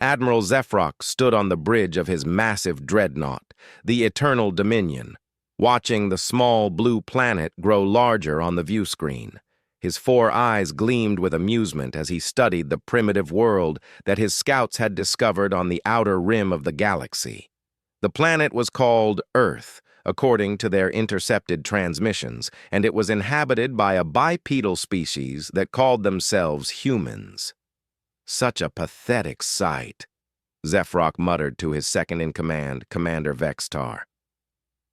Admiral Zefrock stood on the bridge of his massive dreadnought, the Eternal Dominion, watching the small blue planet grow larger on the view screen. His 4 eyes gleamed with amusement as he studied the primitive world that his scouts had discovered on the outer rim of the galaxy. The planet was called Earth, according to their intercepted transmissions, and it was inhabited by a bipedal species that called themselves humans. Such a pathetic sight, Zefrock muttered to his second-in-command, Commander Vextar.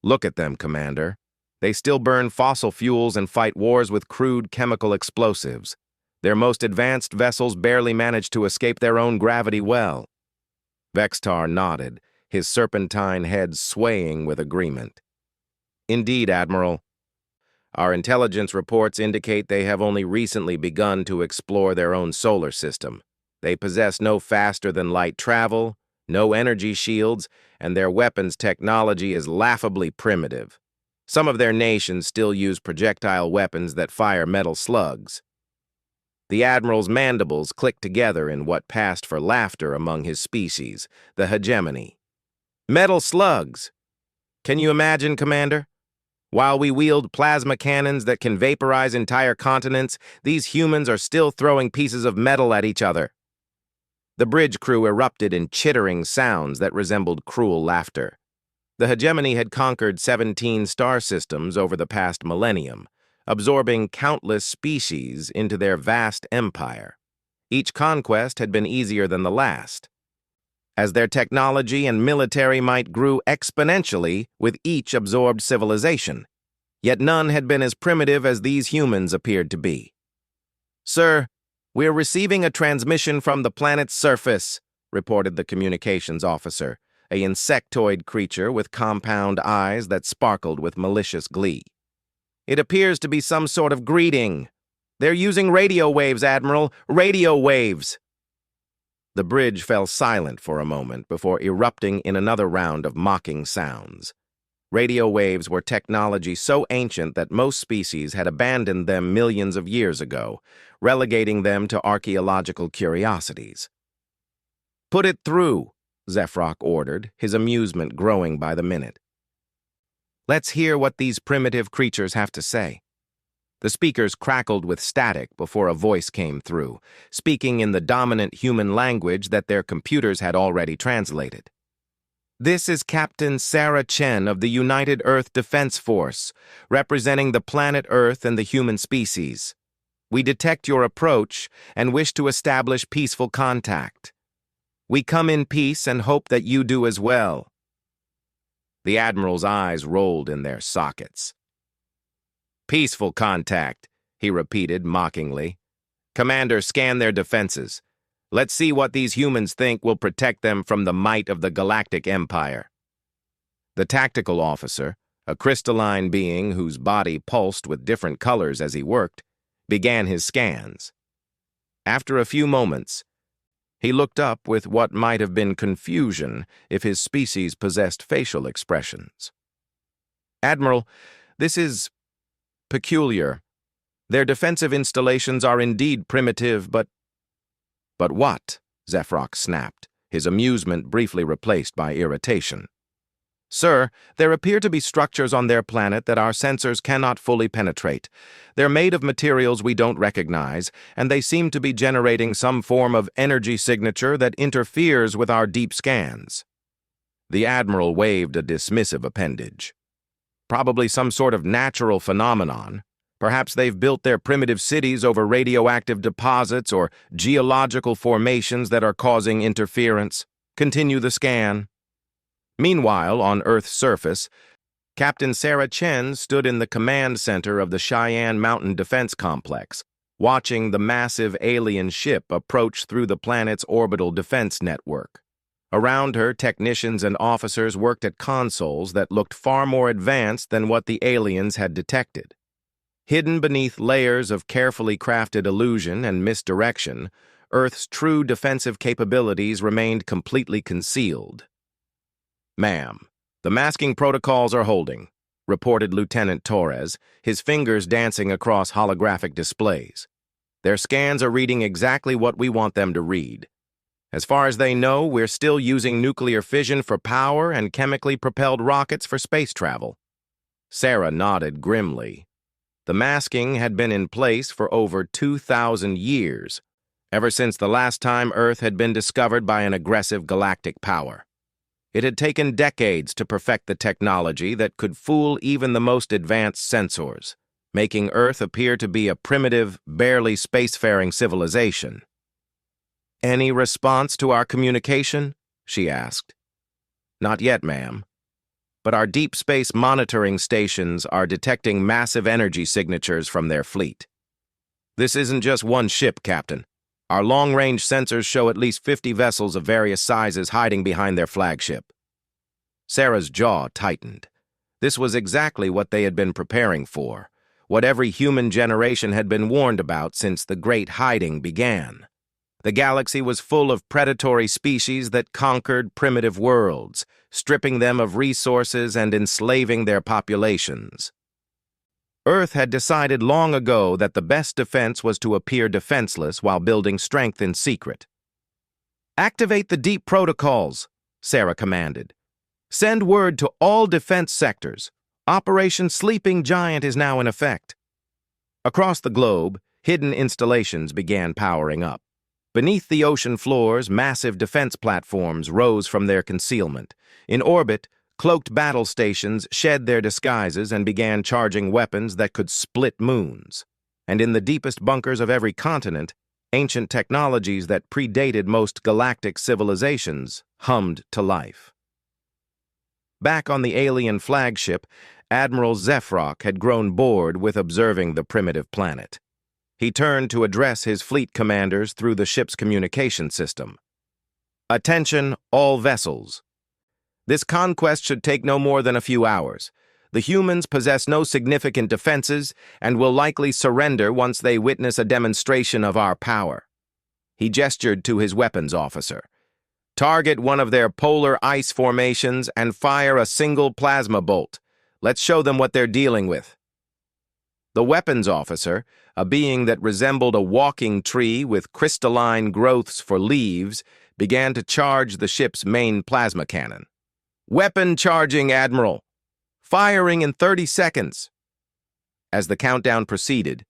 Look at them, Commander. They still burn fossil fuels and fight wars with crude chemical explosives. Their most advanced vessels barely manage to escape their own gravity well. Vextar nodded, his serpentine head swaying with agreement. Indeed, Admiral. Our intelligence reports indicate they have only recently begun to explore their own solar system. They possess no faster-than-light travel, no energy shields, and their weapons technology is laughably primitive. Some of their nations still use projectile weapons that fire metal slugs. The Admiral's mandibles clicked together in what passed for laughter among his species, the hegemony. Metal slugs! Can you imagine, Commander? While we wield plasma cannons that can vaporize entire continents, these humans are still throwing pieces of metal at each other. The bridge crew erupted in chittering sounds that resembled cruel laughter. The hegemony had conquered 17 star systems over the past millennium, absorbing countless species into their vast empire. Each conquest had been easier than the last, as their technology and military might grew exponentially with each absorbed civilization. Yet none had been as primitive as these humans appeared to be. Sir, we're receiving a transmission from the planet's surface, reported the communications officer, an insectoid creature with compound eyes that sparkled with malicious glee. It appears to be some sort of greeting. They're using radio waves, Admiral, radio waves. The bridge fell silent for a moment before erupting in another round of mocking sounds. Radio waves were technology so ancient that most species had abandoned them millions of years ago, relegating them to archaeological curiosities. Put it through, Zefrock ordered, his amusement growing by the minute. Let's hear what these primitive creatures have to say. The speakers crackled with static before a voice came through, speaking in the dominant human language that their computers had already translated. This is Captain Sarah Chen of the United Earth Defense Force, representing the planet Earth and the human species. We detect your approach and wish to establish peaceful contact. We come in peace and hope that you do as well. The Admiral's eyes rolled in their sockets. Peaceful contact, he repeated mockingly. Commander, scan their defenses. Let's see what these humans think will protect them from the might of the Galactic Empire. The tactical officer, a crystalline being whose body pulsed with different colors as he worked, began his scans. After a few moments, he looked up with what might have been confusion if his species possessed facial expressions. Admiral, this is peculiar. Their defensive installations are indeed primitive, but... But what? Zefrock snapped, his amusement briefly replaced by irritation. Sir, there appear to be structures on their planet that our sensors cannot fully penetrate. They're made of materials we don't recognize, and they seem to be generating some form of energy signature that interferes with our deep scans. The Admiral waved a dismissive appendage. Probably some sort of natural phenomenon. Perhaps they've built their primitive cities over radioactive deposits or geological formations that are causing interference. Continue the scan. Meanwhile, on Earth's surface, Captain Sarah Chen stood in the command center of the Cheyenne Mountain Defense Complex, watching the massive alien ship approach through the planet's orbital defense network. Around her, technicians and officers worked at consoles that looked far more advanced than what the aliens had detected. Hidden beneath layers of carefully crafted illusion and misdirection, Earth's true defensive capabilities remained completely concealed. Ma'am, the masking protocols are holding, reported Lieutenant Torres, his fingers dancing across holographic displays. Their scans are reading exactly what we want them to read. As far as they know, we're still using nuclear fission for power and chemically propelled rockets for space travel. Sarah nodded grimly. The masking had been in place for over 2,000 years, ever since the last time Earth had been discovered by an aggressive galactic power. It had taken decades to perfect the technology that could fool even the most advanced sensors, making Earth appear to be a primitive, barely spacefaring civilization. "Any response to our communication?" she asked. "Not yet, ma'am. But our deep space monitoring stations are detecting massive energy signatures from their fleet. This isn't just one ship, Captain. Our long-range sensors show at least 50 vessels of various sizes hiding behind their flagship." Sarah's jaw tightened. This was exactly what they had been preparing for, what every human generation had been warned about since the Great Hiding began. The galaxy was full of predatory species that conquered primitive worlds, stripping them of resources and enslaving their populations. Earth had decided long ago that the best defense was to appear defenseless while building strength in secret. "Activate the deep protocols," Sarah commanded. "Send word to all defense sectors. Operation Sleeping Giant is now in effect." Across the globe, hidden installations began powering up. Beneath the ocean floors, massive defense platforms rose from their concealment. In orbit, cloaked battle stations shed their disguises and began charging weapons that could split moons. And in the deepest bunkers of every continent, ancient technologies that predated most galactic civilizations hummed to life. Back on the alien flagship, Admiral Zefrock had grown bored with observing the primitive planet. He turned to address his fleet commanders through the ship's communication system. "Attention, all vessels. This conquest should take no more than a few hours. The humans possess no significant defenses and will likely surrender once they witness a demonstration of our power." He gestured to his weapons officer. "Target one of their polar ice formations and fire a single plasma bolt. Let's show them what they're dealing with." The weapons officer, a being that resembled a walking tree with crystalline growths for leaves, began to charge the ship's main plasma cannon. "Weapon charging, Admiral. Firing in 30 seconds. As the countdown proceeded,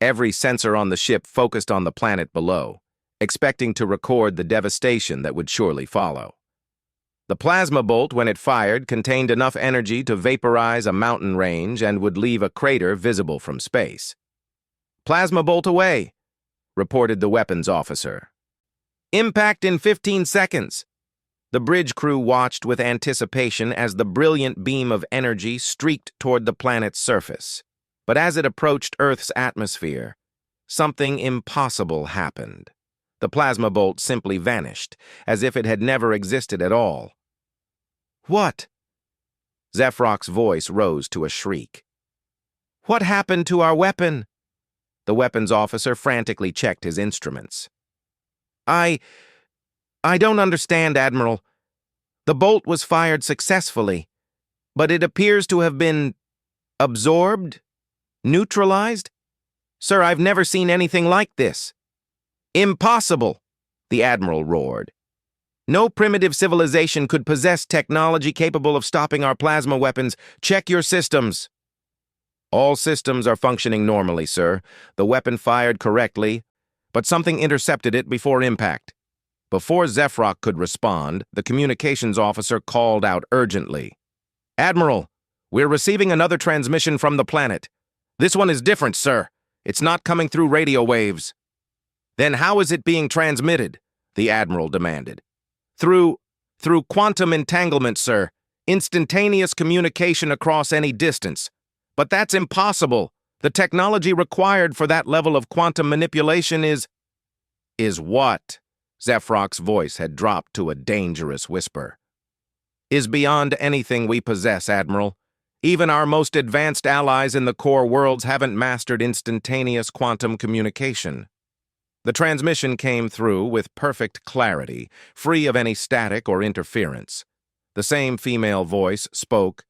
every sensor on the ship focused on the planet below, expecting to record the devastation that would surely follow. The plasma bolt, when it fired, contained enough energy to vaporize a mountain range and would leave a crater visible from space. "Plasma bolt away," reported the weapons officer. "Impact in 15 seconds. The bridge crew watched with anticipation as the brilliant beam of energy streaked toward the planet's surface. But as it approached Earth's atmosphere, something impossible happened. The plasma bolt simply vanished, as if it had never existed at all. "What?" Zefrock's voice rose to a shriek. "What happened to our weapon?" The weapons officer frantically checked his instruments. I don't understand, Admiral. The bolt was fired successfully, but it appears to have been absorbed? Neutralized? Sir, I've never seen anything like this." "Impossible!" the Admiral roared. "No primitive civilization could possess technology capable of stopping our plasma weapons. Check your systems." "All systems are functioning normally, sir. The weapon fired correctly, but something intercepted it before impact." Before Zefrock could respond, the communications officer called out urgently. "Admiral, we're receiving another transmission from the planet. This one is different, sir. It's not coming through radio waves." "Then how is it being transmitted?" the Admiral demanded. Through quantum entanglement, sir. Instantaneous communication across any distance. But that's impossible. The technology required for that level of quantum manipulation is what?" Zefrock's voice had dropped to a dangerous whisper. "Is beyond anything we possess, Admiral. Even our most advanced allies in the core worlds haven't mastered instantaneous quantum communication." The transmission came through with perfect clarity, free of any static or interference. The same female voice spoke,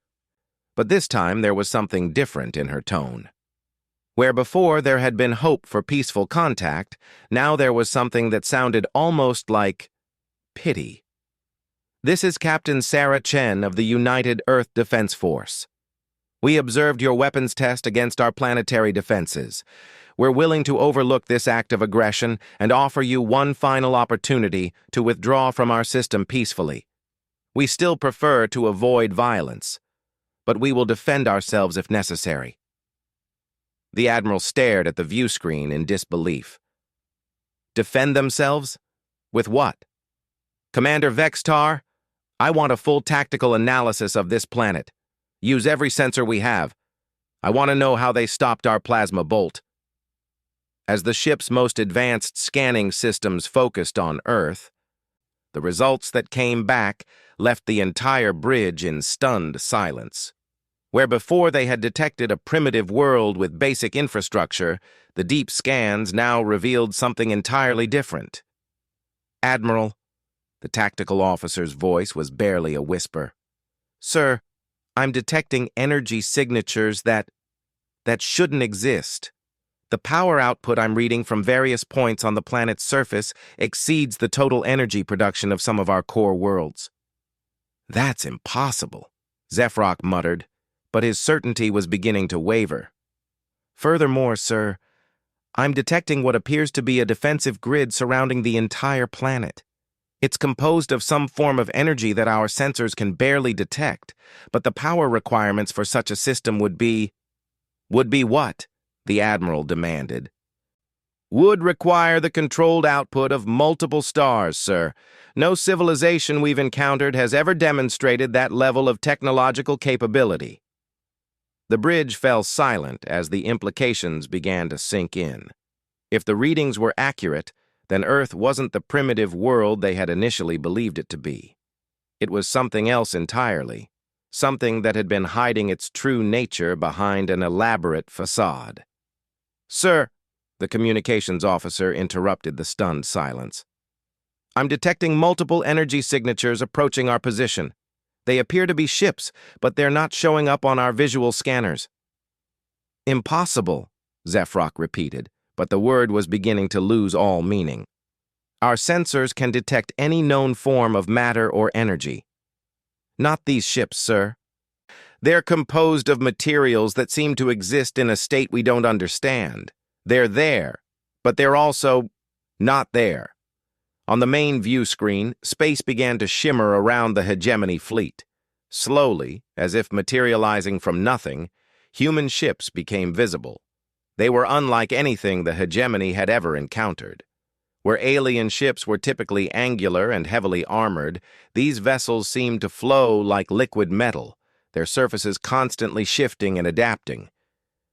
but this time there was something different in her tone. Where before there had been hope for peaceful contact, now there was something that sounded almost like pity. "This is Captain Sarah Chen of the United Earth Defense Force. We observed your weapons test against our planetary defenses. We're willing to overlook this act of aggression and offer you one final opportunity to withdraw from our system peacefully. We still prefer to avoid violence, but we will defend ourselves if necessary." The Admiral stared at the view screen in disbelief. Defend themselves? With what? "Commander Vextar, I want a full tactical analysis of this planet. Use every sensor we have. I want to know how they stopped our plasma bolt." As the ship's most advanced scanning systems focused on Earth, the results that came back left the entire bridge in stunned silence. Where before they had detected a primitive world with basic infrastructure, the deep scans now revealed something entirely different. "Admiral," the tactical officer's voice was barely a whisper. "Sir, I'm detecting energy signatures that shouldn't exist. The power output I'm reading from various points on the planet's surface exceeds the total energy production of some of our core worlds." "That's impossible," Zephrok muttered, but his certainty was beginning to waver. "Furthermore, sir, I'm detecting what appears to be a defensive grid surrounding the entire planet. It's composed of some form of energy that our sensors can barely detect, but the power requirements for such a system would be..." "Would be what?" the Admiral demanded. "Would require the controlled output of multiple stars, sir. No civilization we've encountered has ever demonstrated that level of technological capability." The bridge fell silent as the implications began to sink in. If the readings were accurate, then Earth wasn't the primitive world they had initially believed it to be. It was something else entirely, something that had been hiding its true nature behind an elaborate facade. "Sir," the communications officer interrupted the stunned silence, "I'm detecting multiple energy signatures approaching our position. They appear to be ships, but they're not showing up on our visual scanners." "Impossible," Zephrok repeated, but the word was beginning to lose all meaning. "Our sensors can detect any known form of matter or energy." "Not these ships, sir. They're composed of materials that seem to exist in a state we don't understand. They're there, but they're also not there." On the main view screen, space began to shimmer around the hegemony fleet. Slowly, as if materializing from nothing, human ships became visible. They were unlike anything the hegemony had ever encountered. Where alien ships were typically angular and heavily armored, these vessels seemed to flow like liquid metal, their surfaces constantly shifting and adapting.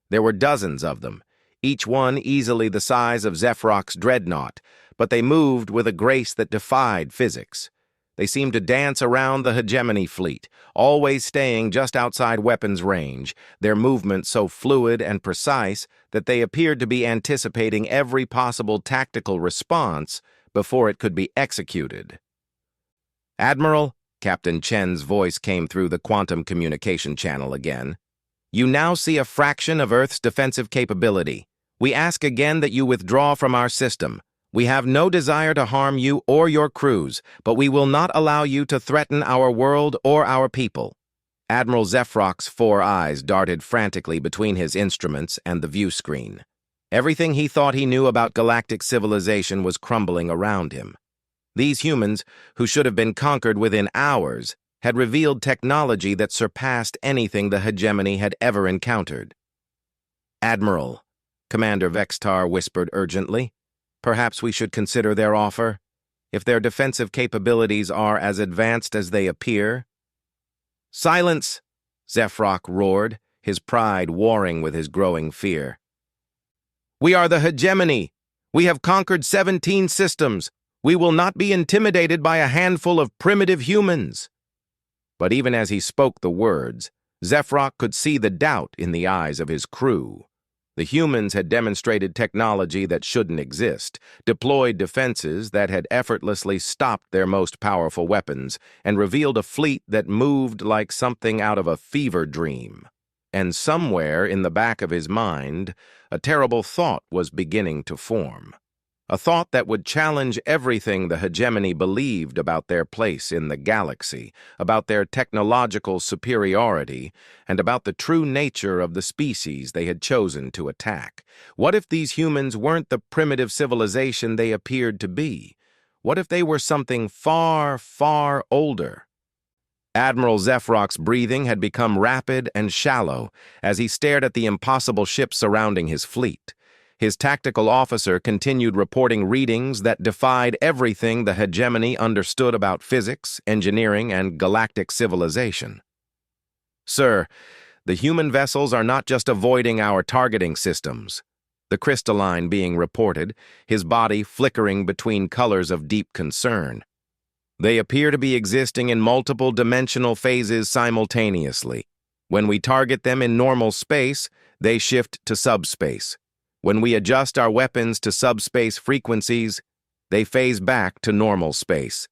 There were dozens of them, each one easily the size of Zephrok's dreadnought, but they moved with a grace that defied physics. They seemed to dance around the hegemony fleet, always staying just outside weapons range, their movements so fluid and precise that they appeared to be anticipating every possible tactical response before it could be executed. "Admiral," Captain Chen's voice came through the quantum communication channel again, "you now see a fraction of Earth's defensive capability. We ask again that you withdraw from our system. We have no desire to harm you or your crews, but we will not allow you to threaten our world or our people." Admiral Zephrok's 4 eyes darted frantically between his instruments and the view screen. Everything he thought he knew about galactic civilization was crumbling around him. These humans, who should have been conquered within hours, had revealed technology that surpassed anything the hegemony had ever encountered. "Admiral," Commander Vextar whispered urgently, "perhaps we should consider their offer. If their defensive capabilities are as advanced as they appear." "Silence!" Zephrok roared, his pride warring with his growing fear. "We are the hegemony. We have conquered 17 systems. We will not be intimidated by a handful of primitive humans." But even as he spoke the words, Zephrok could see the doubt in the eyes of his crew. The humans had demonstrated technology that shouldn't exist, deployed defenses that had effortlessly stopped their most powerful weapons, and revealed a fleet that moved like something out of a fever dream. And somewhere in the back of his mind, a terrible thought was beginning to form. A thought that would challenge everything the hegemony believed about their place in the galaxy, about their technological superiority, and about the true nature of the species they had chosen to attack. What if these humans weren't the primitive civilization they appeared to be? What if they were something far, far older? Admiral Zefrock's breathing had become rapid and shallow as he stared at the impossible ship surrounding his fleet. His tactical officer continued reporting readings that defied everything the hegemony understood about physics, engineering, and galactic civilization. "Sir, the human vessels are not just avoiding our targeting systems," the crystalline being reported, his body flickering between colors of deep concern. "They appear to be existing in multiple dimensional phases simultaneously. When we target them in normal space, they shift to subspace. When we adjust our weapons to subspace frequencies, they phase back to normal space."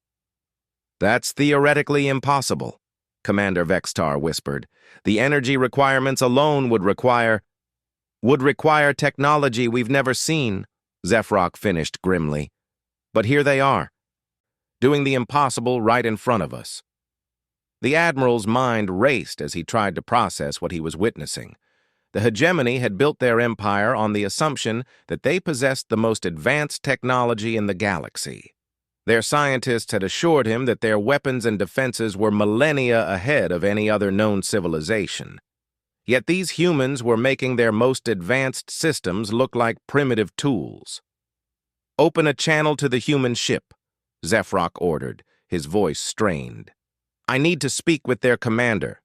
"That's theoretically impossible," Commander Vextar whispered. "The energy requirements alone would require technology we've never seen," Zefrock finished grimly. "But here they are, doing the impossible right in front of us." The Admiral's mind raced as he tried to process what he was witnessing. The hegemony had built their empire on the assumption that they possessed the most advanced technology in the galaxy. Their scientists had assured him that their weapons and defenses were millennia ahead of any other known civilization. Yet these humans were making their most advanced systems look like primitive tools. "Open a channel to the human ship," Zefrock ordered, his voice strained. "I need to speak with their commander."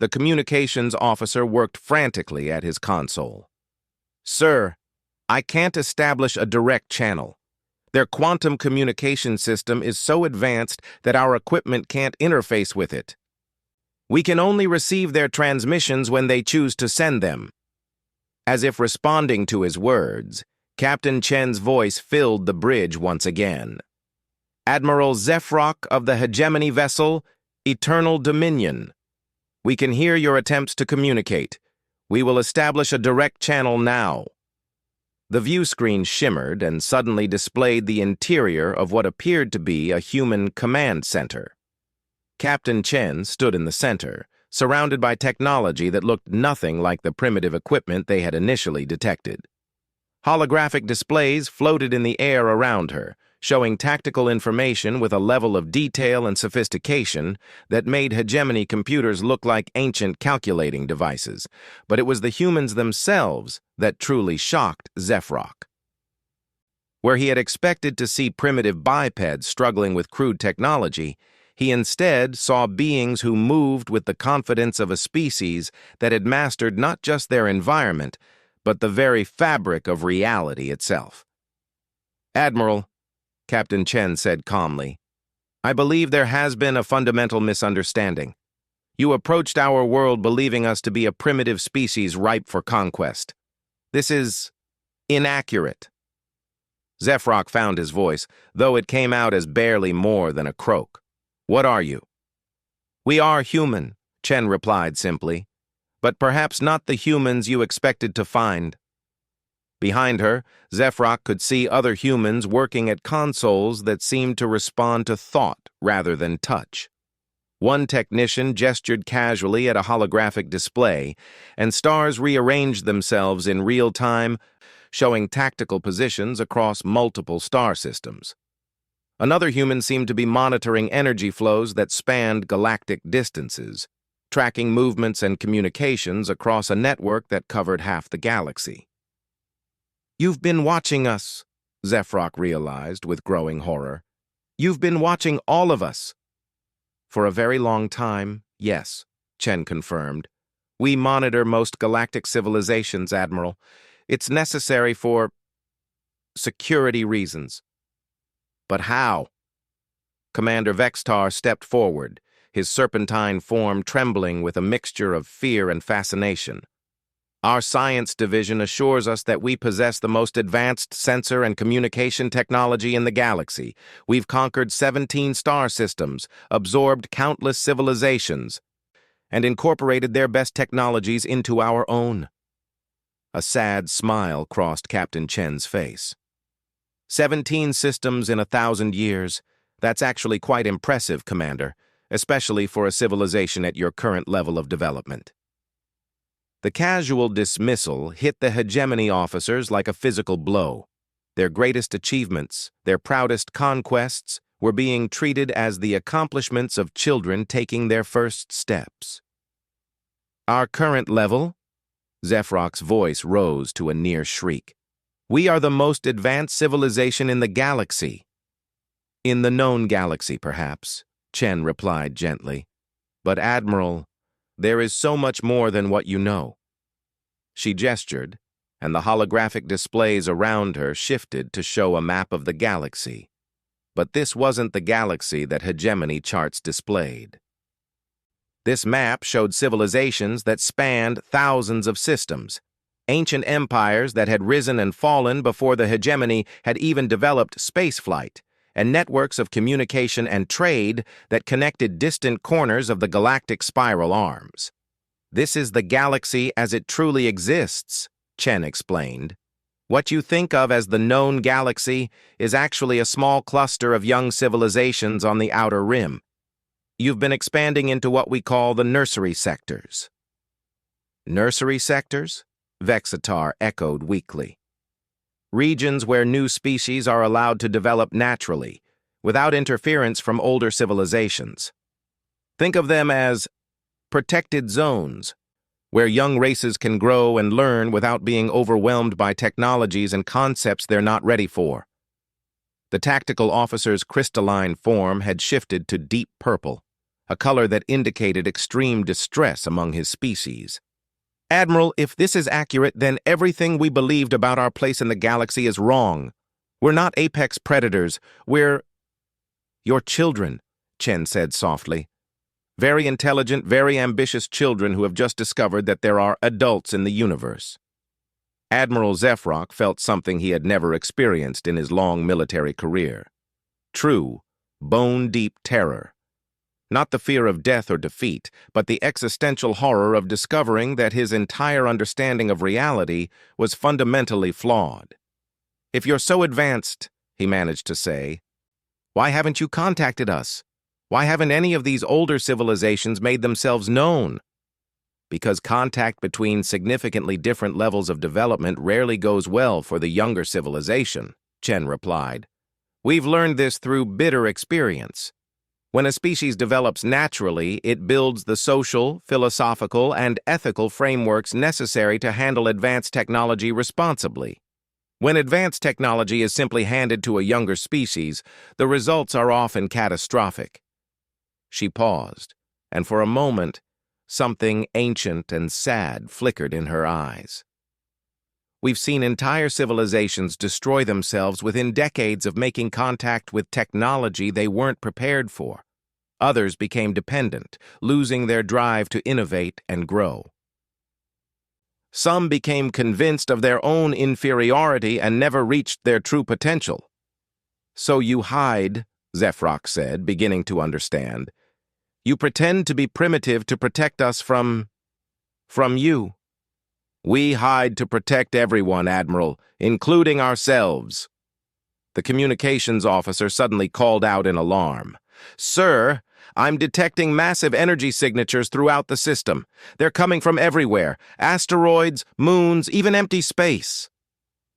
The communications officer worked frantically at his console. "Sir, I can't establish a direct channel. Their quantum communication system is so advanced that our equipment can't interface with it. We can only receive their transmissions when they choose to send them." As if responding to his words, Captain Chen's voice filled the bridge once again. "Admiral Zefrock of the hegemony vessel, Eternal Dominion. We can hear your attempts to communicate. We will establish a direct channel now." The view screen shimmered and suddenly displayed the interior of what appeared to be a human command center. Captain Chen stood in the center, surrounded by technology that looked nothing like the primitive equipment they had initially detected. Holographic displays floated in the air around her, showing tactical information with a level of detail and sophistication that made hegemony computers look like ancient calculating devices. But it was the humans themselves that truly shocked Zefrock. Where he had expected to see primitive bipeds struggling with crude technology, he instead saw beings who moved with the confidence of a species that had mastered not just their environment, but the very fabric of reality itself. "Admiral," Captain Chen said calmly, "I believe there has been a fundamental misunderstanding. You approached our world believing us to be a primitive species ripe for conquest. This is inaccurate." Zefrock found his voice, though it came out as barely more than a croak. "What are you?" "We are human," Chen replied simply, "but perhaps not the humans you expected to find." Behind her, Zefrock could see other humans working at consoles that seemed to respond to thought rather than touch. One technician gestured casually at a holographic display, and stars rearranged themselves in real time, showing tactical positions across multiple star systems. Another human seemed to be monitoring energy flows that spanned galactic distances, tracking movements and communications across a network that covered half the galaxy. "You've been watching us," Zefrock realized with growing horror. "You've been watching all of us." "For a very long time, yes," Chen confirmed. "We monitor most galactic civilizations, Admiral. It's necessary for security reasons." "But how?" Commander Vextar stepped forward, his serpentine form trembling with a mixture of fear and fascination. "Our science division assures us that we possess the most advanced sensor and communication technology in the galaxy. We've conquered 17 star systems, absorbed countless civilizations, and incorporated their best technologies into our own." A sad smile crossed Captain Chen's face. 17 systems in 1,000 years. That's actually quite impressive, Commander, especially for a civilization at your current level of development. The casual dismissal hit the hegemony officers like a physical blow. Their greatest achievements, their proudest conquests, were being treated as the accomplishments of children taking their first steps. Our current level? Zephrok's voice rose to a near shriek. We are the most advanced civilization in the galaxy. In the known galaxy, perhaps, Chen replied gently. But, Admiral, there is so much more than what you know. She gestured, and the holographic displays around her shifted to show a map of the galaxy. But this wasn't the galaxy that hegemony charts displayed. This map showed civilizations that spanned thousands of systems, ancient empires that had risen and fallen before the hegemony had even developed spaceflight, and networks of communication and trade that connected distant corners of the galactic spiral arms. This is the galaxy as it truly exists, Chen explained. What you think of as the known galaxy is actually a small cluster of young civilizations on the outer rim. You've been expanding into what we call the nursery sectors. Nursery sectors? Vexatar echoed weakly. Regions where new species are allowed to develop naturally, without interference from older civilizations. Think of them as protected zones, where young races can grow and learn without being overwhelmed by technologies and concepts they're not ready for. The tactical officer's crystalline form had shifted to deep purple, a color that indicated extreme distress among his species. Admiral, if this is accurate, then everything we believed about our place in the galaxy is wrong. We're not apex predators. We're your children, Chen said softly. Very intelligent, very ambitious children who have just discovered that there are adults in the universe. Admiral Zephrok felt something he had never experienced in his long military career. True, bone-deep terror. Not the fear of death or defeat, but the existential horror of discovering that his entire understanding of reality was fundamentally flawed. If you're so advanced, he managed to say, why haven't you contacted us? Why haven't any of these older civilizations made themselves known? Because contact between significantly different levels of development rarely goes well for the younger civilization, Chen replied. We've learned this through bitter experience. When a species develops naturally, it builds the social, philosophical, and ethical frameworks necessary to handle advanced technology responsibly. When advanced technology is simply handed to a younger species, the results are often catastrophic. She paused, and for a moment, something ancient and sad flickered in her eyes. We've seen entire civilizations destroy themselves within decades of making contact with technology they weren't prepared for. Others became dependent, losing their drive to innovate and grow. Some became convinced of their own inferiority and never reached their true potential. So you hide, Zephrok said, beginning to understand. You pretend to be primitive to protect us from you. We hide to protect everyone, Admiral, including ourselves. The communications officer suddenly called out in alarm. Sir, I'm detecting massive energy signatures throughout the system. They're coming from everywhere. Asteroids, moons, even empty space.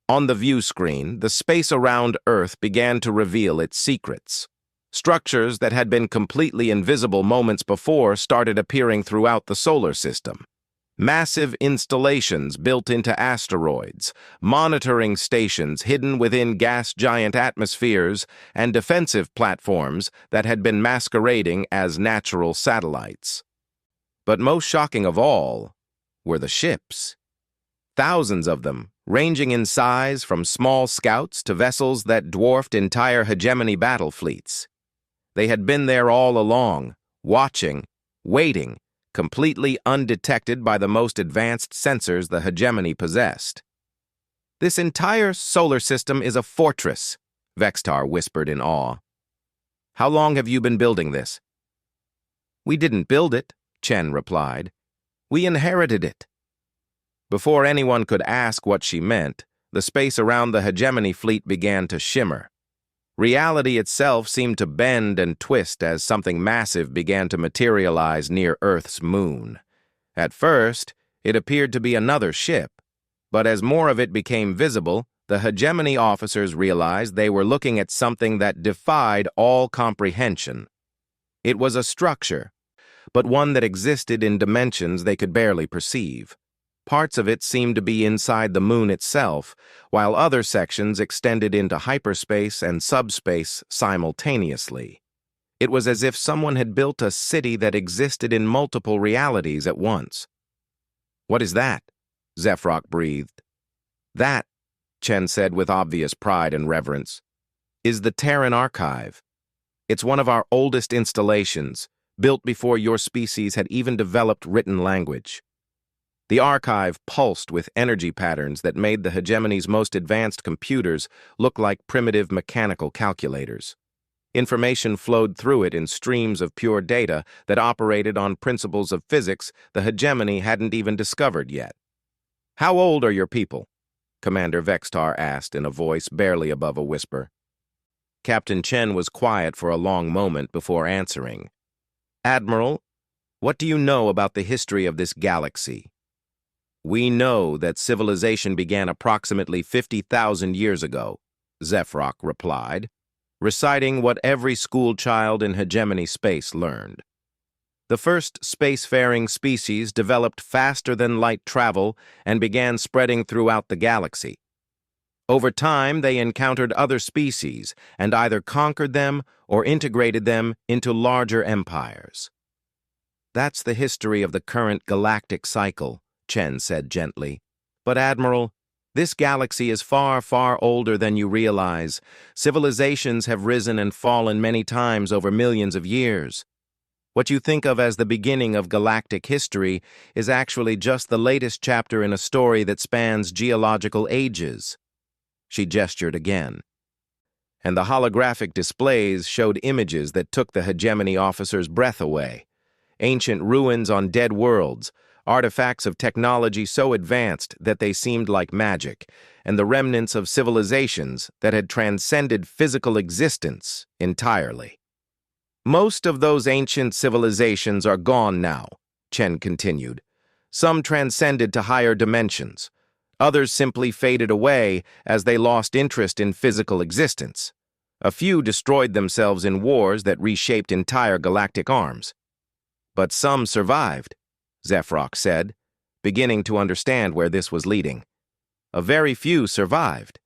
On the view screen, the space around Earth began to reveal its secrets. Structures that had been completely invisible moments before started appearing throughout the solar system. Massive installations built into asteroids, monitoring stations hidden within gas giant atmospheres, and defensive platforms that had been masquerading as natural satellites. But most shocking of all were the ships. Thousands of them, ranging in size from small scouts to vessels that dwarfed entire hegemony battle fleets. They had been there all along, watching, waiting, completely undetected by the most advanced sensors the hegemony possessed. This entire solar system is a fortress, Vextar whispered in awe. How long have you been building this? We didn't build it, Chen replied. We inherited it. Before anyone could ask what she meant, The space around the hegemony fleet began to shimmer. Reality itself seemed to bend and twist as something massive began to materialize near Earth's moon. At first, it appeared to be another ship, but as more of it became visible, the hegemony officers realized they were looking at something that defied all comprehension. It was a structure, but one that existed in dimensions they could barely perceive. Parts of it seemed to be inside the moon itself, while other sections extended into hyperspace and subspace simultaneously. It was as if someone had built a city that existed in multiple realities at once. "What is that?" Zephrok breathed. "That," Chen said with obvious pride and reverence, "is the Terran Archive. It's one of our oldest installations, built before your species had even developed written language." The archive pulsed with energy patterns that made the hegemony's most advanced computers look like primitive mechanical calculators. Information flowed through it in streams of pure data that operated on principles of physics the hegemony hadn't even discovered yet. "How old are your people?" Commander Vextar asked in a voice barely above a whisper. Captain Chen was quiet for a long moment before answering. "Admiral, what do you know about the history of this galaxy?" "We know that civilization began approximately 50,000 years ago," Zephrok replied, reciting what every school child in hegemony space learned. "The first spacefaring species developed faster than light travel and began spreading throughout the galaxy. Over time, they encountered other species and either conquered them or integrated them into larger empires. That's the history of the current galactic cycle," Chen said gently. "But, Admiral, this galaxy is far, far older than you realize. Civilizations have risen and fallen many times over millions of years. What you think of as the beginning of galactic history is actually just the latest chapter in a story that spans geological ages." She gestured again. And the holographic displays showed images that took the hegemony officer's breath away. Ancient ruins on dead worlds, artifacts of technology so advanced that they seemed like magic, and the remnants of civilizations that had transcended physical existence entirely. "Most of those ancient civilizations are gone now," Chen continued. "Some transcended to higher dimensions. Others simply faded away as they lost interest in physical existence. A few destroyed themselves in wars that reshaped entire galactic arms. But some survived," Zephrok said, beginning to understand where this was leading. "A very few survived.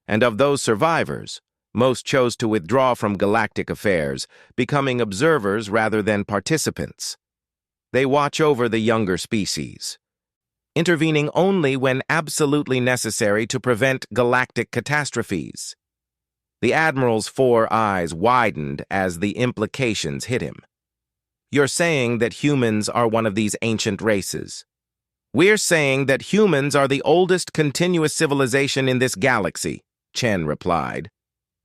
And of those survivors, most chose to withdraw from galactic affairs, becoming observers rather than participants. They watch over the younger species, intervening only when absolutely necessary to prevent galactic catastrophes." The Admiral's 4 eyes widened as the implications hit him. "You're saying that humans are one of these ancient races?" "We're saying that humans are the oldest continuous civilization in this galaxy," Chen replied.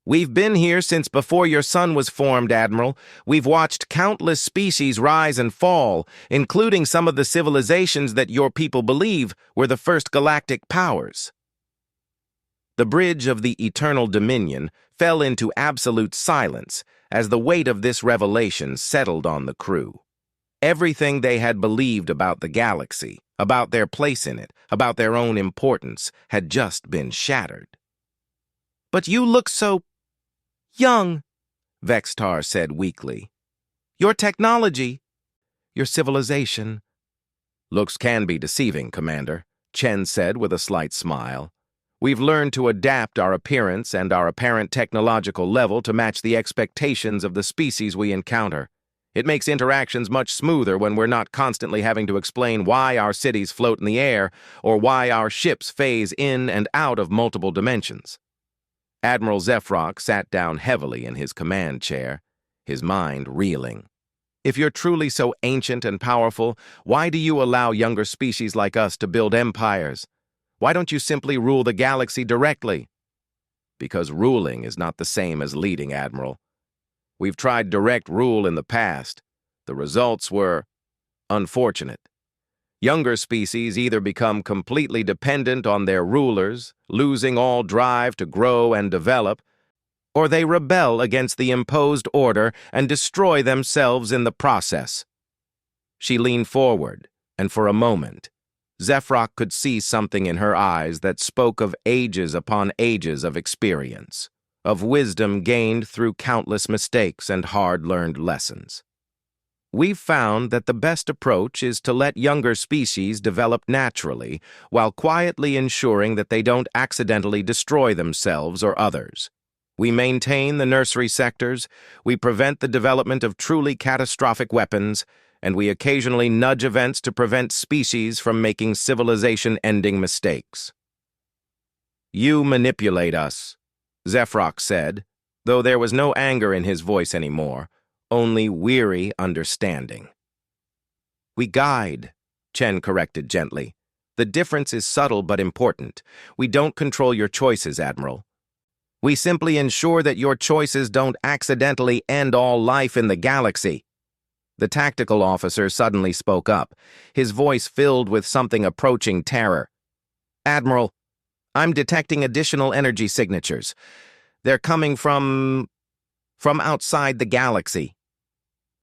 "We've been here since before your sun was formed, Admiral. We've watched countless species rise and fall, including some of the civilizations that your people believe were the first galactic powers." The bridge of the Eternal Dominion fell into absolute silence as the weight of this revelation settled on the crew. Everything they had believed about the galaxy, about their place in it, about their own importance, had just been shattered. "But you look so young," Vextar said weakly. "Your technology, your civilization." "Looks can be deceiving, Commander," Chen said with a slight smile. "We've learned to adapt our appearance and our apparent technological level to match the expectations of the species we encounter. It makes interactions much smoother when we're not constantly having to explain why our cities float in the air or why our ships phase in and out of multiple dimensions." Admiral Zephrok sat down heavily in his command chair, his mind reeling. "If you're truly so ancient and powerful, why do you allow younger species like us to build empires? Why don't you simply rule the galaxy directly?" "Because ruling is not the same as leading, Admiral. We've tried direct rule in the past. The results were unfortunate. Younger species either become completely dependent on their rulers, losing all drive to grow and develop, or they rebel against the imposed order and destroy themselves in the process. She leaned forward, and for a moment, Zephrok could see something in her eyes that spoke of ages upon ages of experience, of wisdom gained through countless mistakes and hard-learned lessons. We've found that the best approach is to let younger species develop naturally, while quietly ensuring that they don't accidentally destroy themselves or others. We maintain the nursery sectors, we prevent the development of truly catastrophic weapons, and we occasionally nudge events to prevent species from making civilization-ending mistakes. You manipulate us, Zephrok said, though there was no anger in his voice anymore, only weary understanding. We guide, Chen corrected gently. The difference is subtle but important. We don't control your choices, Admiral. We simply ensure that your choices don't accidentally end all life in the galaxy. The tactical officer suddenly spoke up, his voice filled with something approaching terror. Admiral, I'm detecting additional energy signatures. They're coming from outside the galaxy.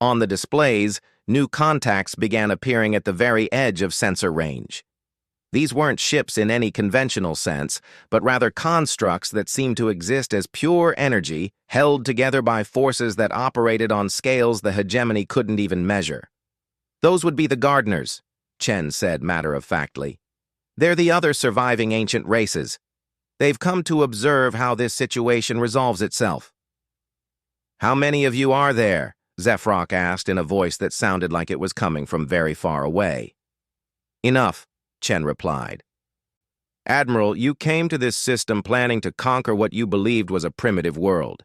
On the displays, new contacts began appearing at the very edge of sensor range. These weren't ships in any conventional sense, but rather constructs that seemed to exist as pure energy held together by forces that operated on scales the hegemony couldn't even measure. Those would be the gardeners, Chen said matter-of-factly. They're the other surviving ancient races. They've come to observe how this situation resolves itself. How many of you are there? Zephrok asked in a voice that sounded like it was coming from very far away. Enough, Chen replied. Admiral, you came to this system planning to conquer what you believed was a primitive world.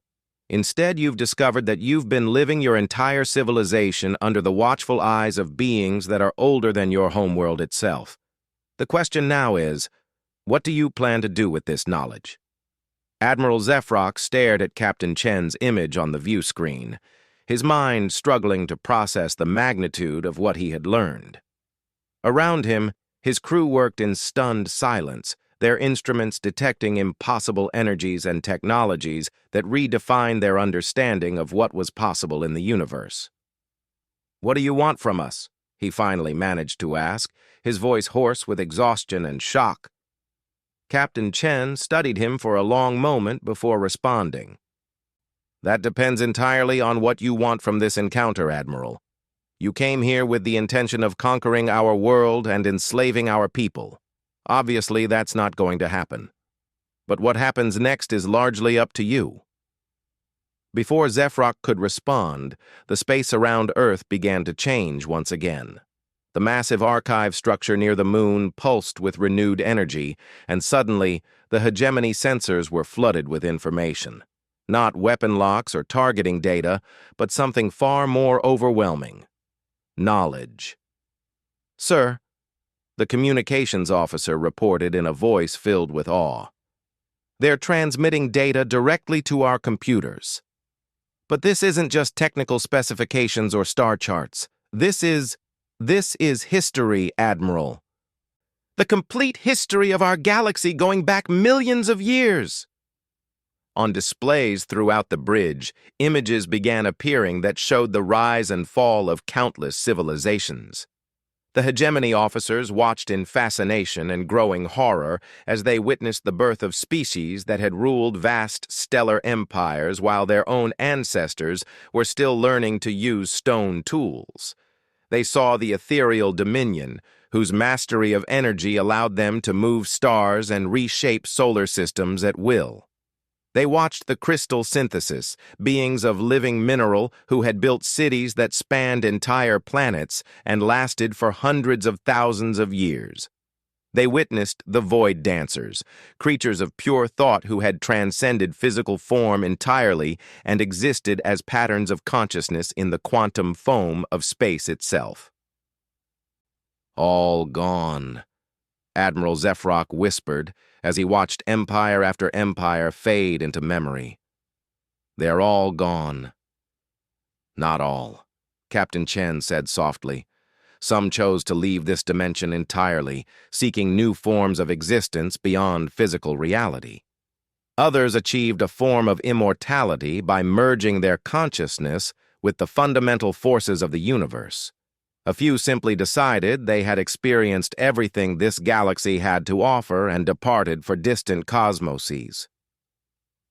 Instead, you've discovered that you've been living your entire civilization under the watchful eyes of beings that are older than your homeworld itself. The question now is, what do you plan to do with this knowledge? Admiral Zephrok stared at Captain Chen's image on the view screen, his mind struggling to process the magnitude of what he had learned. Around him, his crew worked in stunned silence, their instruments detecting impossible energies and technologies that redefined their understanding of what was possible in the universe. What do you want from us? He finally managed to ask, his voice hoarse with exhaustion and shock. Captain Chen studied him for a long moment before responding. That depends entirely on what you want from this encounter, Admiral. You came here with the intention of conquering our world and enslaving our people. Obviously, that's not going to happen. But what happens next is largely up to you. Before Zephrok could respond, the space around Earth began to change once again. The massive archive structure near the moon pulsed with renewed energy, and suddenly, the hegemony sensors were flooded with information. Not weapon locks or targeting data, but something far more overwhelming. Knowledge. Sir, the communications officer reported in a voice filled with awe. They're transmitting data directly to our computers. But this isn't just technical specifications or star charts. This is history, Admiral. The complete history of our galaxy going back millions of years. On displays throughout the bridge, images began appearing that showed the rise and fall of countless civilizations. The hegemony officers watched in fascination and growing horror as they witnessed the birth of species that had ruled vast stellar empires while their own ancestors were still learning to use stone tools. They saw the ethereal dominion, whose mastery of energy allowed them to move stars and reshape solar systems at will. They watched the crystal synthesis, beings of living mineral who had built cities that spanned entire planets and lasted for hundreds of thousands of years. They witnessed the void dancers, creatures of pure thought who had transcended physical form entirely and existed as patterns of consciousness in the quantum foam of space itself. All gone, Admiral Zephrok whispered as he watched empire after empire fade into memory. They're all gone. Not all, Captain Chen said softly. Some chose to leave this dimension entirely, seeking new forms of existence beyond physical reality. Others achieved a form of immortality by merging their consciousness with the fundamental forces of the universe. A few simply decided they had experienced everything this galaxy had to offer and departed for distant cosmoses.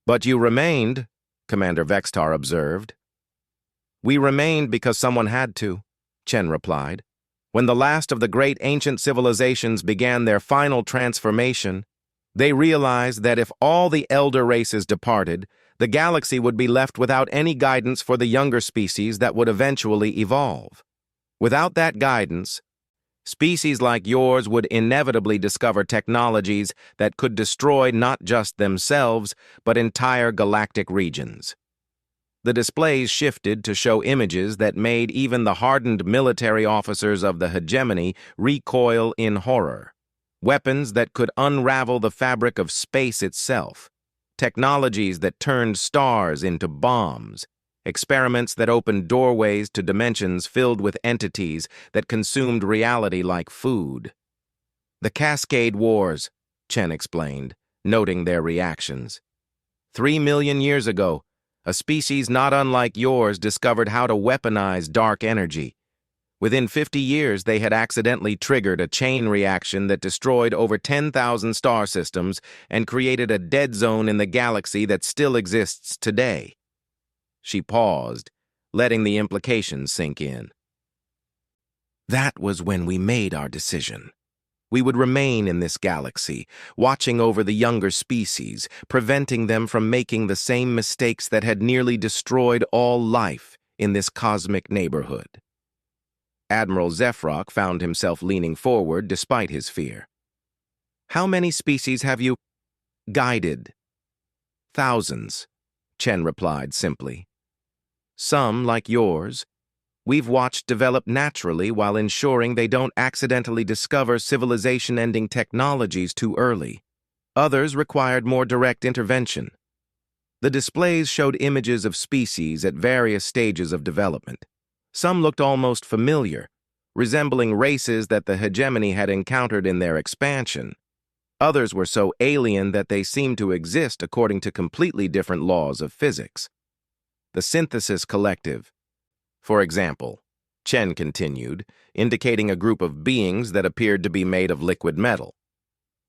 "But you remained," Commander Vextar observed. "We remained because someone had to," Chen replied. "When the last of the great ancient civilizations began their final transformation, they realized that if all the elder races departed, the galaxy would be left without any guidance for the younger species that would eventually evolve. Without that guidance, species like yours would inevitably discover technologies that could destroy not just themselves, but entire galactic regions." The displays shifted to show images that made even the hardened military officers of the hegemony recoil in horror. Weapons that could unravel the fabric of space itself. Technologies that turned stars into bombs. Experiments that opened doorways to dimensions filled with entities that consumed reality like food. "The Cascade Wars," Chen explained, noting their reactions. 3 million years ago, a species not unlike yours discovered how to weaponize dark energy. Within 50 years, they had accidentally triggered a chain reaction that destroyed over 10,000 star systems and created a dead zone in the galaxy that still exists today. She paused, letting the implications sink in. "That was when we made our decision. We would remain in this galaxy, watching over the younger species, preventing them from making the same mistakes that had nearly destroyed all life in this cosmic neighborhood." Admiral Zefrock found himself leaning forward despite his fear. "How many species have you guided?" "Thousands," Chen replied simply. "Some, like yours, we've watched develop naturally while ensuring they don't accidentally discover civilization-ending technologies too early. Others required more direct intervention." The displays showed images of species at various stages of development. Some looked almost familiar, resembling races that the hegemony had encountered in their expansion. Others were so alien that they seemed to exist according to completely different laws of physics. The Synthesis Collective, for example, Chen continued, indicating a group of beings that appeared to be made of liquid metal.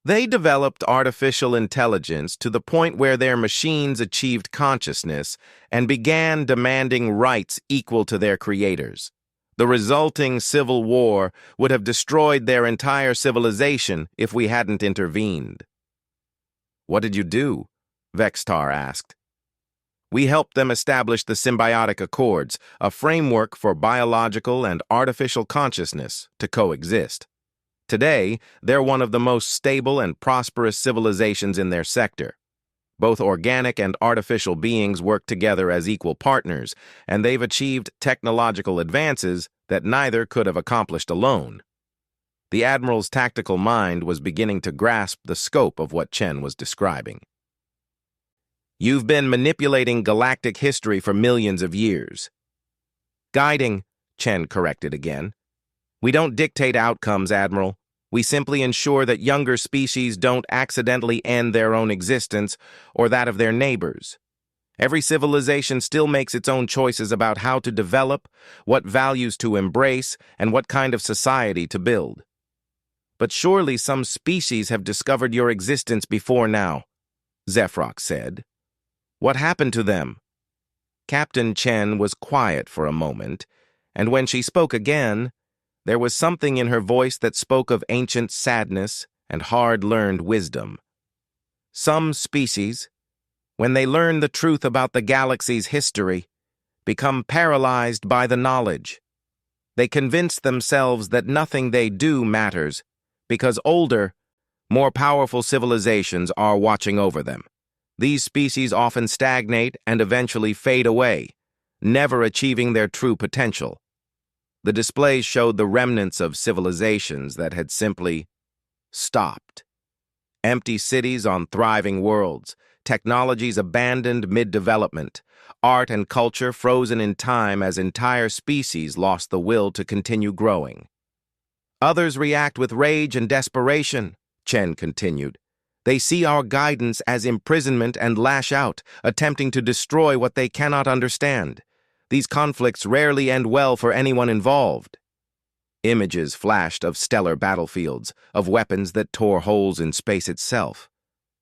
They developed artificial intelligence to the point where their machines achieved consciousness and began demanding rights equal to their creators. The resulting civil war would have destroyed their entire civilization if we hadn't intervened. "What did you do?" Vextar asked. "We helped them establish the Symbiotic Accords, a framework for biological and artificial consciousness to coexist. Today, they're one of the most stable and prosperous civilizations in their sector. Both organic and artificial beings work together as equal partners, and they've achieved technological advances that neither could have accomplished alone." The Admiral's tactical mind was beginning to grasp the scope of what Chen was describing. "You've been manipulating galactic history for millions of years." "Guiding," Chen corrected again. "We don't dictate outcomes, Admiral. We simply ensure that younger species don't accidentally end their own existence or that of their neighbors. Every civilization still makes its own choices about how to develop, what values to embrace, and what kind of society to build. But surely some species have discovered your existence before now," Zefrock said. "What happened to them?" Captain Chen was quiet for a moment, and when she spoke again, there was something in her voice that spoke of ancient sadness and hard-learned wisdom. "Some species, when they learn the truth about the galaxy's history, become paralyzed by the knowledge. They convince themselves that nothing they do matters, because older, more powerful civilizations are watching over them. These species often stagnate and eventually fade away, never achieving their true potential." The displays showed the remnants of civilizations that had simply stopped. Empty cities on thriving worlds, technologies abandoned mid-development, art and culture frozen in time as entire species lost the will to continue growing. Others react with rage and desperation, Chen continued. They see our guidance as imprisonment and lash out, attempting to destroy what they cannot understand. These conflicts rarely end well for anyone involved. Images flashed of stellar battlefields, of weapons that tore holes in space itself,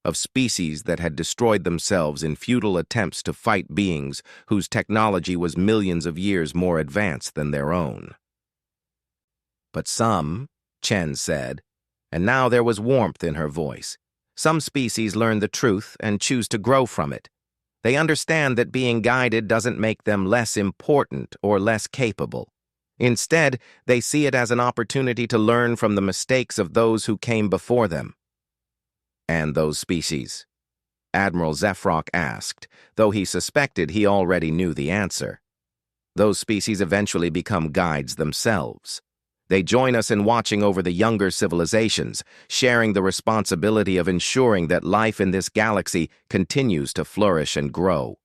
of species that had destroyed themselves in futile attempts to fight beings whose technology was millions of years more advanced than their own. But some, Chen said, and now there was warmth in her voice, some species learn the truth and choose to grow from it. They understand that being guided doesn't make them less important or less capable. Instead, they see it as an opportunity to learn from the mistakes of those who came before them. And those species? Admiral Zefrock asked, though he suspected he already knew the answer. Those species eventually become guides themselves. They join us in watching over the younger civilizations, sharing the responsibility of ensuring that life in this galaxy continues to flourish and grow.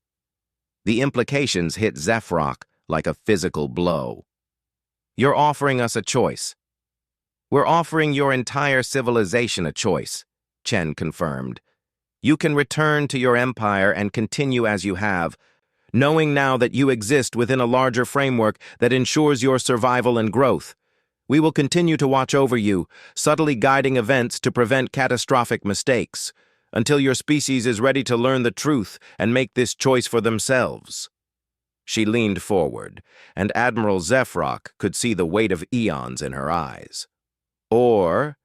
The implications hit Zefrock like a physical blow. You're offering us a choice. We're offering your entire civilization a choice, Chen confirmed. You can return to your empire and continue as you have, knowing now that you exist within a larger framework that ensures your survival and growth. We will continue to watch over you, subtly guiding events to prevent catastrophic mistakes, until your species is ready to learn the truth and make this choice for themselves. She leaned forward, and Admiral Zefrock could see the weight of eons in her eyes. Or,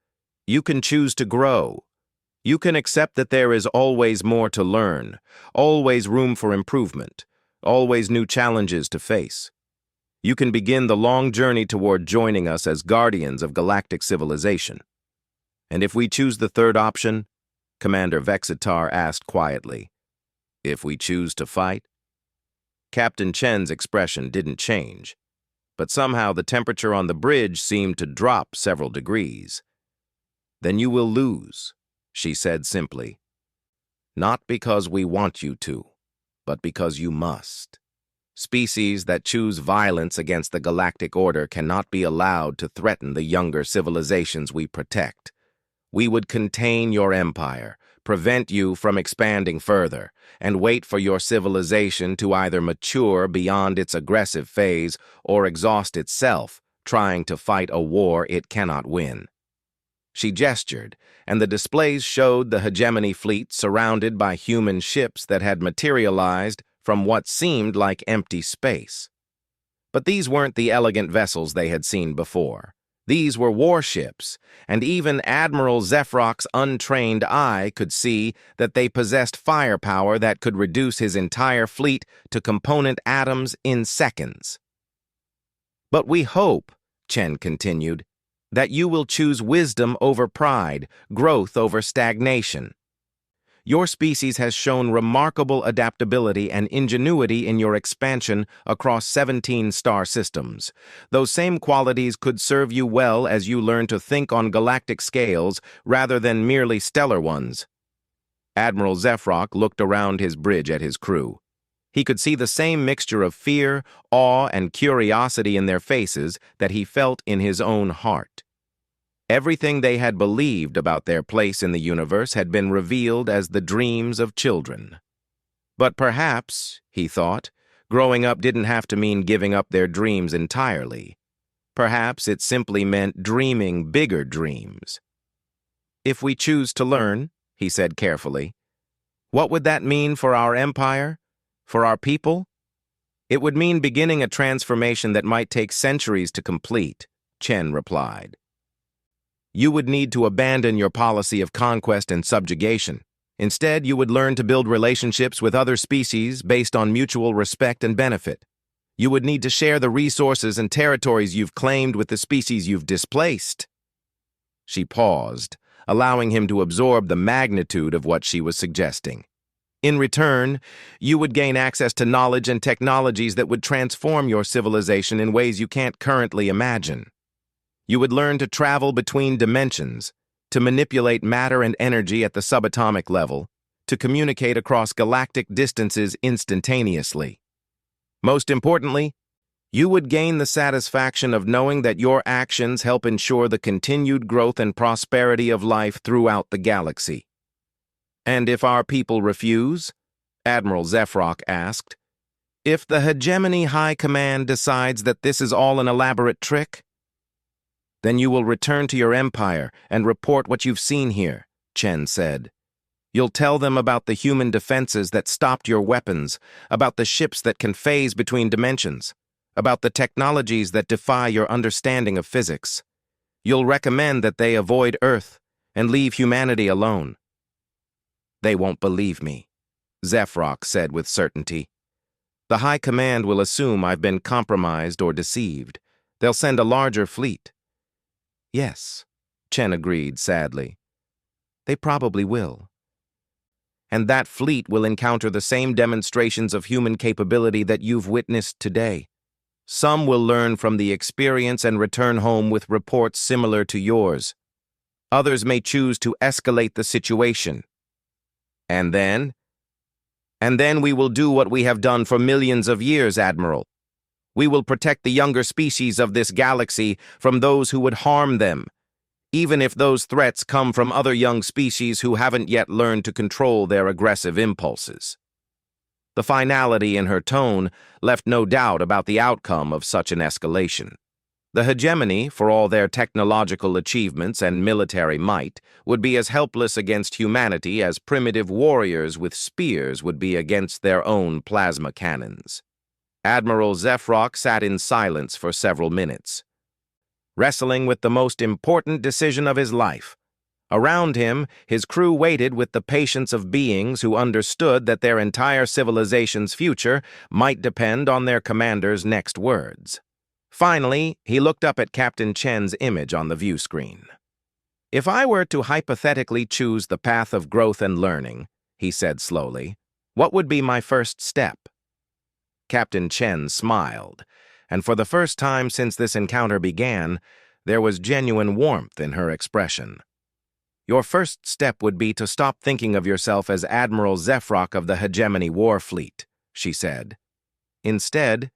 you can choose to grow. You can accept that there is always more to learn, always room for improvement, always new challenges to face. You can begin the long journey toward joining us as guardians of galactic civilization. And if we choose the third option, Commander Vexitar asked quietly, if we choose to fight? Captain Chen's expression didn't change, but somehow the temperature on the bridge seemed to drop several degrees. Then you will lose, she said simply. Not because we want you to, but because you must. Species that choose violence against the galactic order cannot be allowed to threaten the younger civilizations we protect. We would contain your empire, prevent you from expanding further, and wait for your civilization to either mature beyond its aggressive phase or exhaust itself, trying to fight a war it cannot win. She gestured, and the displays showed the hegemony fleet surrounded by human ships that had materialized from what seemed like empty space. But these weren't the elegant vessels they had seen before. These were warships, and even Admiral Zefrock's untrained eye could see that they possessed firepower that could reduce his entire fleet to component atoms in seconds. But we hope, Chen continued, that you will choose wisdom over pride, growth over stagnation. Your species has shown remarkable adaptability and ingenuity in your expansion across 17 star systems. Those same qualities could serve you well as you learn to think on galactic scales rather than merely stellar ones. Admiral Zefrock looked around his bridge at his crew. He could see the same mixture of fear, awe, and curiosity in their faces that he felt in his own heart. Everything they had believed about their place in the universe had been revealed as the dreams of children. But perhaps, he thought, growing up didn't have to mean giving up their dreams entirely. Perhaps it simply meant dreaming bigger dreams. If we choose to learn, he said carefully, what would that mean for our empire? For our people? It would mean beginning a transformation that might take centuries to complete, Chen replied. You would need to abandon your policy of conquest and subjugation. Instead, you would learn to build relationships with other species based on mutual respect and benefit. You would need to share the resources and territories you've claimed with the species you've displaced. She paused, allowing him to absorb the magnitude of what she was suggesting. In return, you would gain access to knowledge and technologies that would transform your civilization in ways you can't currently imagine. You would learn to travel between dimensions, to manipulate matter and energy at the subatomic level, to communicate across galactic distances instantaneously. Most importantly, You would gain the satisfaction of knowing that your actions help ensure the continued growth and prosperity of life throughout the galaxy. And if our people refuse? Admiral Zephrok asked. If the Hegemony High Command decides that this is all an elaborate trick? Then you will return to your empire and report what you've seen here, Chen said. You'll tell them about the human defenses that stopped your weapons, about the ships that can phase between dimensions, about the technologies that defy your understanding of physics. You'll recommend that they avoid Earth and leave humanity alone. They won't believe me, Zephrok said with certainty. The High Command will assume I've been compromised or deceived. They'll send a larger fleet. Yes, Chen agreed sadly. They probably will. And that fleet will encounter the same demonstrations of human capability that you've witnessed today. Some will learn from the experience and return home with reports similar to yours. Others may choose to escalate the situation. And then we will do what we have done for millions of years, Admiral. We will protect the younger species of this galaxy from those who would harm them, even if those threats come from other young species who haven't yet learned to control their aggressive impulses. The finality in her tone left no doubt about the outcome of such an escalation. The Hegemony, for all their technological achievements and military might, would be as helpless against humanity as primitive warriors with spears would be against their own plasma cannons. Admiral Zephrok sat in silence for several minutes, wrestling with the most important decision of his life. Around him, his crew waited with the patience of beings who understood that their entire civilization's future might depend on their commander's next words. Finally, he looked up at Captain Chen's image on the view screen. If I were to hypothetically choose the path of growth and learning, he said slowly, what would be my first step? Captain Chen smiled, and for the first time since this encounter began, there was genuine warmth in her expression. Your first step would be to stop thinking of yourself as Admiral Zephrok of the Hegemony War Fleet, she said. Instead,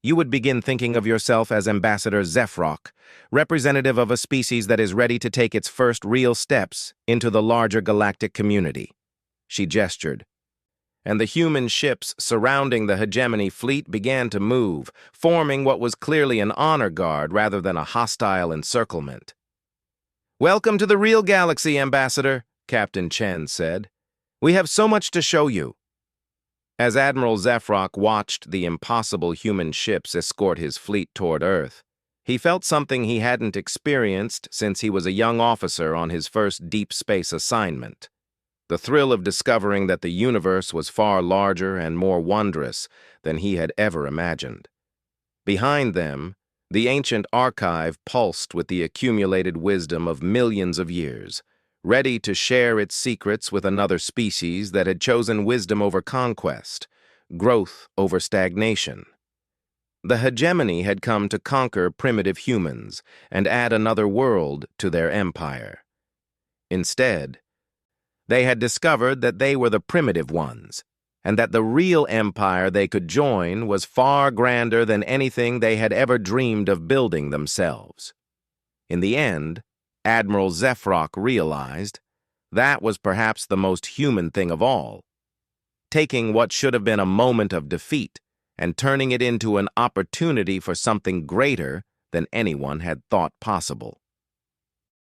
you would begin thinking of yourself as Ambassador Zephrok, representative of a species that is ready to take its first real steps into the larger galactic community. She gestured, and the human ships surrounding the Hegemony fleet began to move, forming what was clearly an honor guard rather than a hostile encirclement. Welcome to the real galaxy, Ambassador, Captain Chen said. We have so much to show you. As Admiral Zephrok watched the impossible human ships escort his fleet toward Earth, he felt something he hadn't experienced since he was a young officer on his first deep space assignment. The thrill of discovering that the universe was far larger and more wondrous than he had ever imagined. Behind them, the ancient archive pulsed with the accumulated wisdom of millions of years, ready to share its secrets with another species that had chosen wisdom over conquest, growth over stagnation. The Hegemony had come to conquer primitive humans and add another world to their empire. Instead, they had discovered that they were the primitive ones, and that the real empire they could join was far grander than anything they had ever dreamed of building themselves. In the end, Admiral Zephrok realized that was perhaps the most human thing of all, taking what should have been a moment of defeat and turning it into an opportunity for something greater than anyone had thought possible.